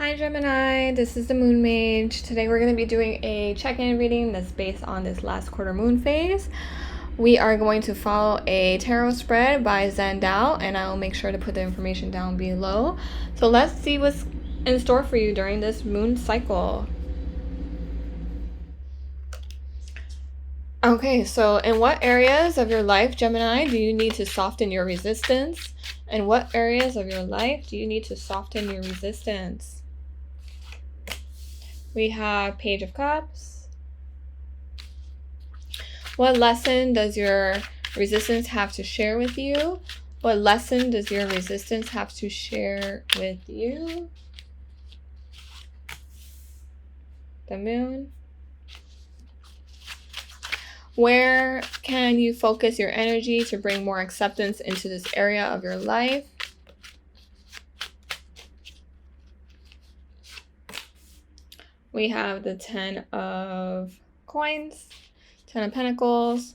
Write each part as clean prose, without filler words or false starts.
Hi Gemini, this is the Moon Mage. Today we're going to be doing a check-in reading that's based on this last quarter moon phase. We are going to follow a tarot spread by Zenned, and I will make sure to put the information down below. So let's see what's in store for you during this moon cycle. Okay, so in what areas of your life, Gemini, do you need to soften your resistance? In what areas of your life do you need to soften your resistance? We have Page of Cups. What lesson does your resistance have to share with you? What lesson does your resistance have to share with you? The Moon. Where can you focus your energy to bring more acceptance into this area of your life? We have the 10 of Coins, 10 of Pentacles.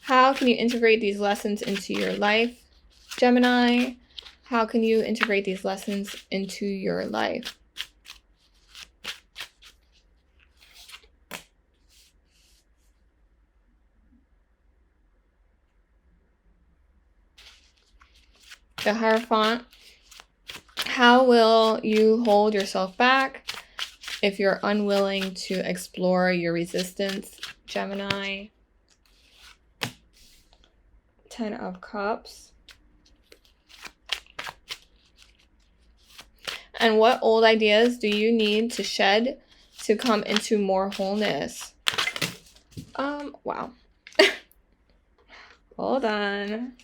How can you integrate these lessons into your life, Gemini? How can you integrate these lessons into your life? The Hierophant. How will you hold yourself back if you're unwilling to explore your resistance, Gemini? 10 of Cups. And what old ideas do you need to shed to come into more wholeness? Wow. Hold on.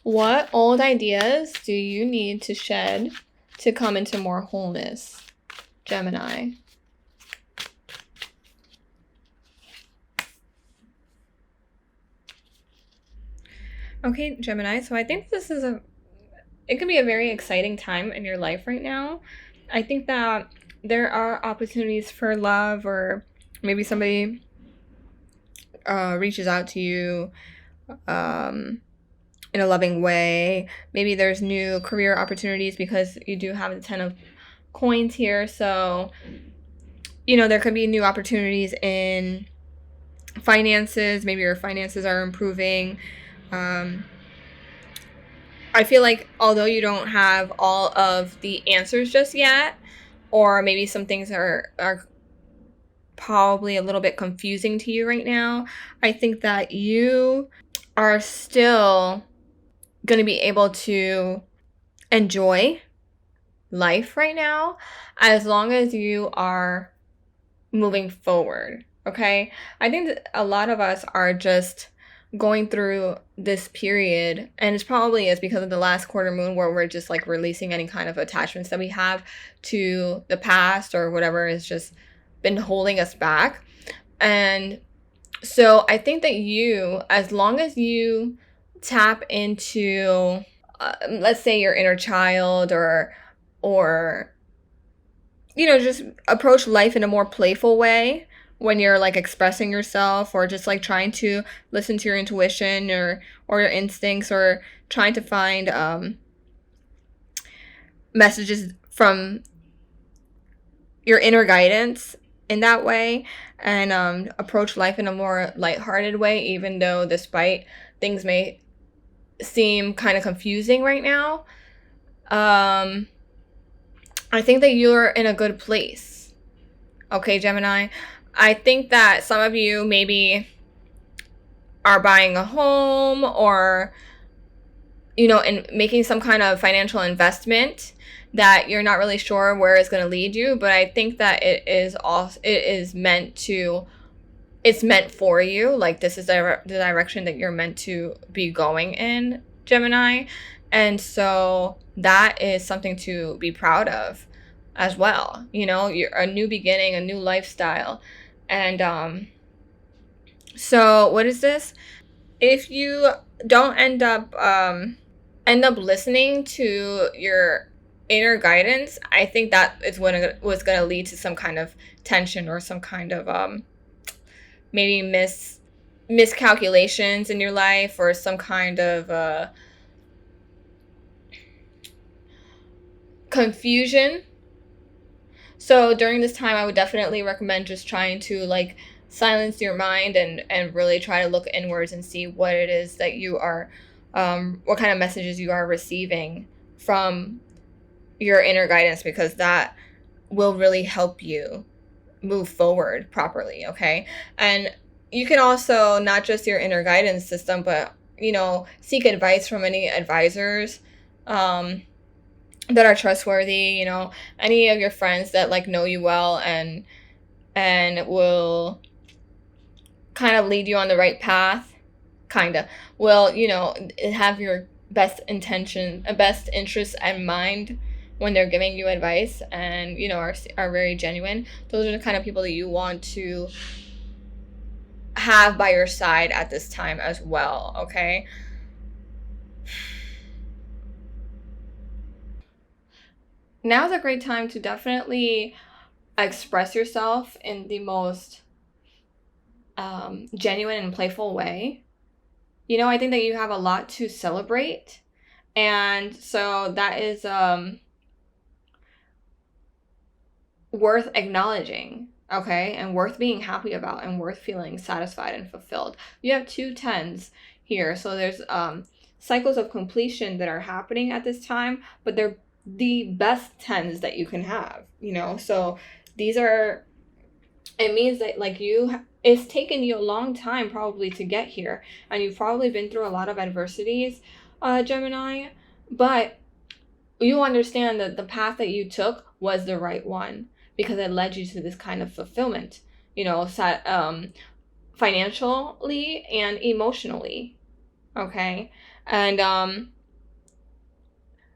What old ideas do you need to shed to come into more wholeness, Gemini? Okay, Gemini, so I think this is it can be a very exciting time in your life right now. I think that there are opportunities for love, or maybe somebody reaches out to you in a loving way. Maybe there's new career opportunities because you do have the 10 of Coins here. So, you know, there could be new opportunities in finances. Maybe your finances are improving. I feel like although you don't have all of the answers just yet, or maybe some things are probably a little bit confusing to you right now, I think that you are still going to be able to enjoy life right now as long as you are moving forward. Okay, I think that a lot of us are just going through this period, and it's probably is because of the last quarter moon, where we're just like releasing any kind of attachments that we have to the past or whatever has just been holding us back. And so I think that you, as long as you tap into let's say your inner child, or you know, just approach life in a more playful way when you're like expressing yourself, or just like trying to listen to your intuition or your instincts, or trying to find messages from your inner guidance in that way, and approach life in a more lighthearted way, even though despite things may seem kind of confusing right now. I think that you're in a good place. Okay, Gemini. I think that some of you maybe are buying a home, or, you know, and making some kind of financial investment that you're not really sure where it's going to lead you. But I think that it's meant for you. Like, this is the direction that you're meant to be going in, Gemini. And so that is something to be proud of as well. You know, you're a new beginning, a new lifestyle. And so what is this? If you don't end up listening to your inner guidance, I think that is what was going to lead to some kind of tension, or some kind of maybe miscalculations in your life or some kind of confusion. So during this time, I would definitely recommend just trying to like silence your mind and really try to look inwards and see what it is that you are, what kind of messages you are receiving from your inner guidance, because that will really help you move forward properly. Okay. And you can also, not just your inner guidance system, but, seek advice from any advisors, that are trustworthy, any of your friends that like know you well and will kind of lead you on the right path, kind of will, have your best intention, best interests in mind when they're giving you advice, and are very genuine. Those are the kind of people that you want to have by your side at this time as well. Okay. Now's a great time to definitely express yourself in the most genuine and playful way. I think that you have a lot to celebrate, and so that is worth acknowledging, okay, and worth being happy about, and worth feeling satisfied and fulfilled. You have 2 10s here, so there's cycles of completion that are happening at this time, but they're the best 10s that you can have, so these are, it means that like it's taken you a long time probably to get here, and you've probably been through a lot of adversities, Gemini, but you understand that the path that you took was the right one, because it led you to this kind of fulfillment, financially and emotionally. Okay. And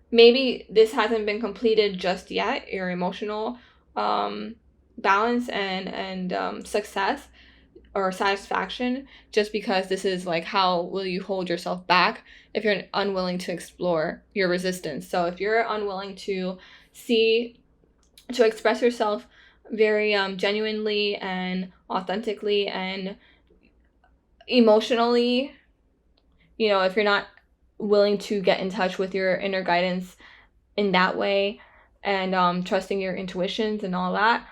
maybe this hasn't been completed just yet, your emotional balance and success or satisfaction, just because this is like, how will you hold yourself back if you're unwilling to explore your resistance? So if you're unwilling to express yourself very genuinely and authentically and emotionally, if you're not willing to get in touch with your inner guidance in that way, and trusting your intuitions and all that,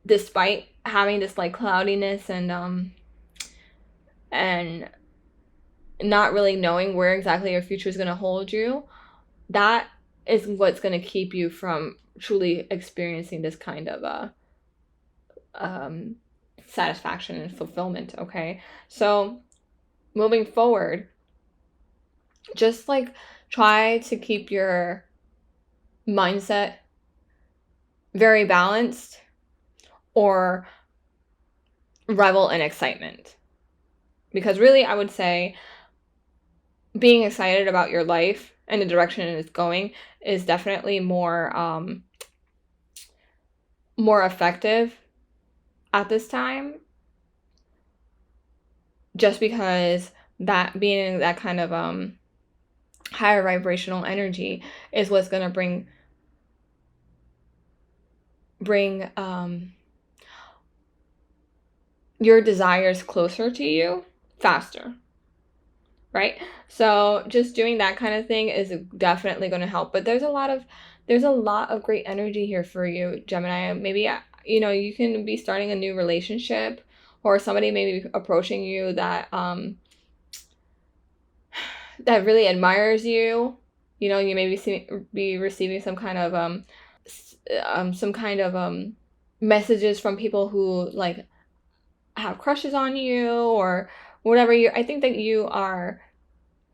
despite having this like cloudiness and not really knowing where exactly your future is going to hold you, that is what's going to keep you from truly experiencing this kind of satisfaction and fulfillment. Okay, so moving forward, just like try to keep your mindset very balanced, or revel in excitement, because really I would say being excited about your life and the direction it's going is definitely more effective at this time, just because that being in that kind of higher vibrational energy is what's going to bring your desires closer to you faster, right? So just doing that kind of thing is definitely going to help. But there's a lot of great energy here for you, Gemini. Maybe you can be starting a new relationship, or somebody may be approaching you that that really admires you. You may be receiving some kind of messages from people who like have crushes on you or whatever. I think that you're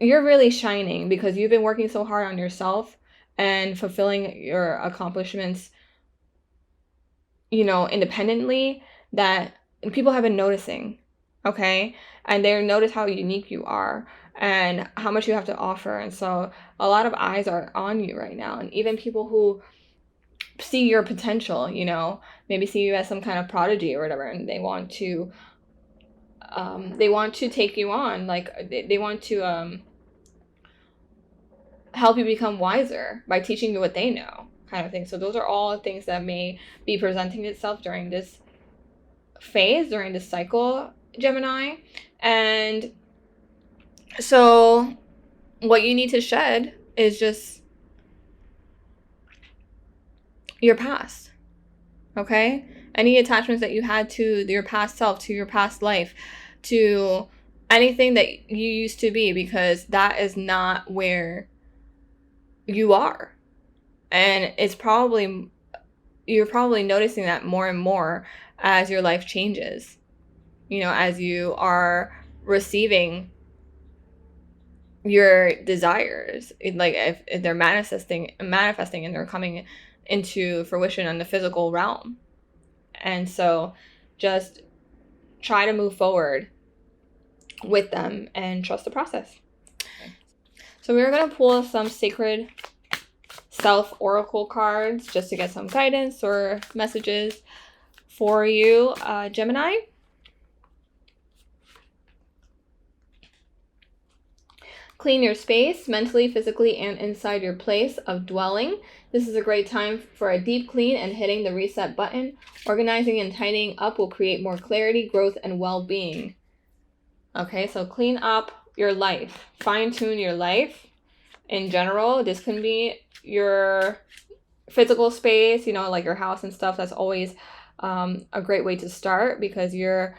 really shining because you've been working so hard on yourself and fulfilling your accomplishments, independently, that people have been noticing, okay? And they notice how unique you are and how much you have to offer. And so a lot of eyes are on you right now. And even people who see your potential, maybe see you as some kind of prodigy or whatever, and they want to take you on, like they want to help you become wiser by teaching you what they know, kind of thing. So those are all things that may be presenting itself during this phase, during this cycle, Gemini. And so what you need to shed is just your past. Okay? Any attachments that you had to your past self, to your past life, to anything that you used to be, because that is not where you are. And you're probably noticing that more and more as your life changes. As you are receiving your desires, like if they're manifesting and they're coming into fruition in the physical realm. And so just try to move forward with them and trust the process. So we're going to pull some sacred self oracle cards just to get some guidance or messages for you, Gemini. Clean your space mentally, physically, and inside your place of dwelling. This is a great time for a deep clean and hitting the reset button. Organizing and tidying up will create more clarity, growth, and well-being. Okay, so clean up your life. Fine-tune your life in general. This can be your physical space, like your house and stuff. That's always a great way to start, because you're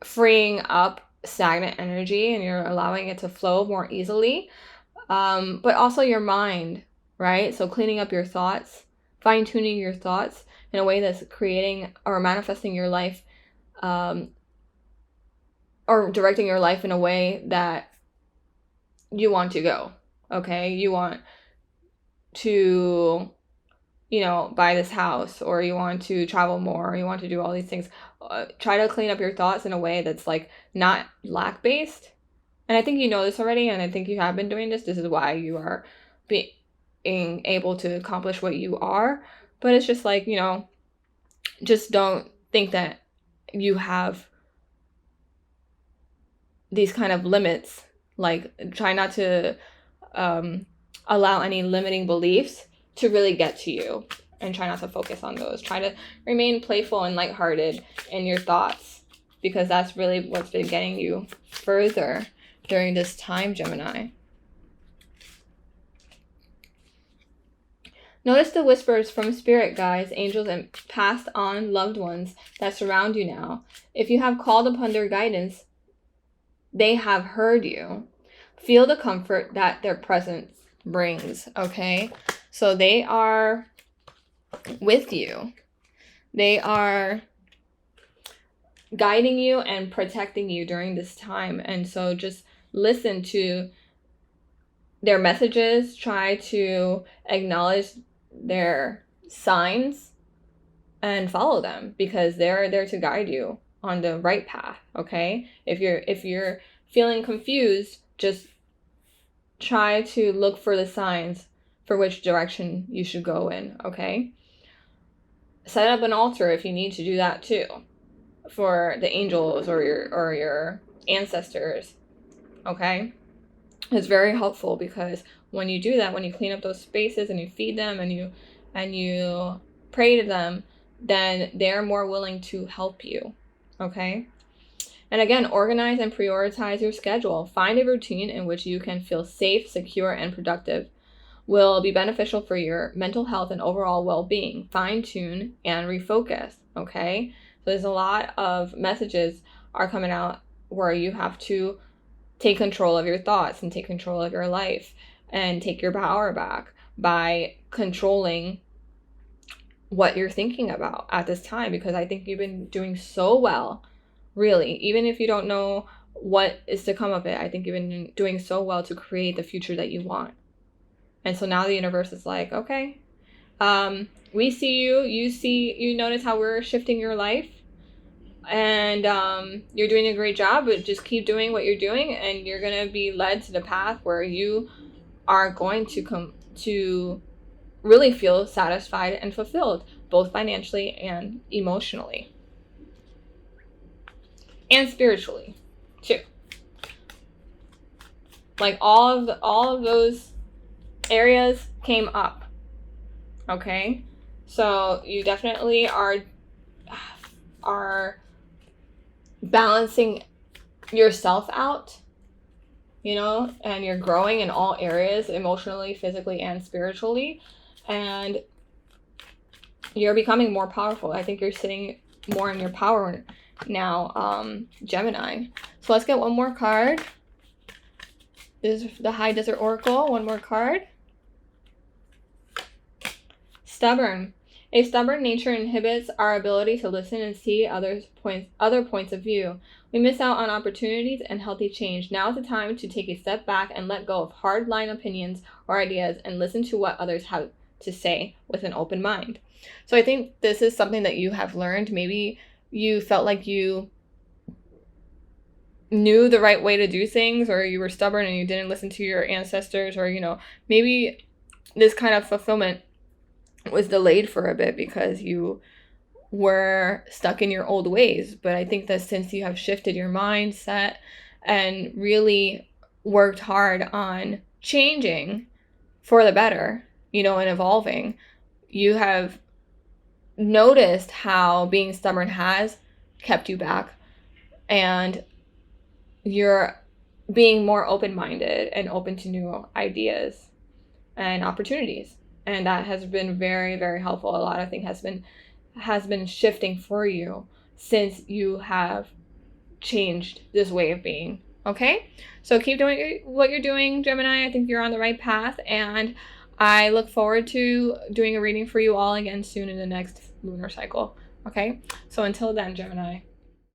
freeing up stagnant energy and you're allowing it to flow more easily. But also your mind, right? So cleaning up your thoughts, fine-tuning your thoughts in a way that's creating or manifesting your life, or directing your life in a way that you want to go. Okay, you want to buy this house, or you want to travel more, or you want to do all these things. Try to clean up your thoughts in a way that's like not lack-based. And I think you know this already, and I think you have been doing this. This is why you are being able to accomplish what you are. But it's just like, just don't think that you have these kind of limits. Like, try not to allow any limiting beliefs to really get to you, and try not to focus on those. Try to remain playful and lighthearted in your thoughts, because that's really what's been getting you further during this time, Gemini. Notice the whispers from spirit guides, angels, and passed on loved ones that surround you now. If you have called upon their guidance, they have heard you. Feel the comfort that their presence brings, okay? So they are with you. They are guiding you and protecting you during this time. And so just listen to their messages. Try to acknowledge their signs and follow them, because they're there to guide you on the right path, okay? If you're feeling confused, just try to look for the signs for which direction you should go in, okay? Set up an altar if you need to do that too, for the angels or your ancestors, okay? It's very helpful, because when you do that, when you clean up those spaces and you feed them and you pray to them, then they're more willing to help you, okay? And again, organize and prioritize your schedule. Find a routine in which you can feel safe, secure, and productive. Will be beneficial for your mental health and overall well-being. Fine-tune and refocus, okay? So there's a lot of messages are coming out where you have to take control of your thoughts and take control of your life and take your power back by controlling what you're thinking about at this time, because I think you've been doing so well, really. Even if you don't know what is to come of it, I think you've been doing so well to create the future that you want. And so now the universe is like, okay, we see you, you notice how we're shifting your life, and you're doing a great job, but just keep doing what you're doing, and you're going to be led to the path where you are going to come to really feel satisfied and fulfilled, both financially and emotionally. And spiritually, too. Like all of those areas came up, okay? So you definitely are balancing yourself out, you know, and you're growing in all areas, emotionally, physically, and spiritually, and you're becoming more powerful. I think you're sitting more in your power now, Gemini. So let's get one more card. This is the High Desert Oracle. One more card. Stubborn. A stubborn nature inhibits our ability to listen and see other points of view. We miss out on opportunities and healthy change. Now is the time to take a step back and let go of hard-line opinions or ideas and listen to what others have to say with an open mind. So I think this is something that you have learned. Maybe you felt like you knew the right way to do things, or you were stubborn and you didn't listen to your ancestors, or, you know, maybe this kind of fulfillment was delayed for a bit because you were stuck in your old ways. But I think that since you have shifted your mindset and really worked hard on changing for the better, you know, and evolving, you have noticed how being stubborn has kept you back, and you're being more open-minded and open to new ideas and opportunities. And that has been very, very helpful. A lot of things has been shifting for you since you have changed this way of being. Okay? So keep doing what you're doing, Gemini. I think you're on the right path, and I look forward to doing a reading for you all again soon in the next lunar cycle. Okay? So until then, Gemini.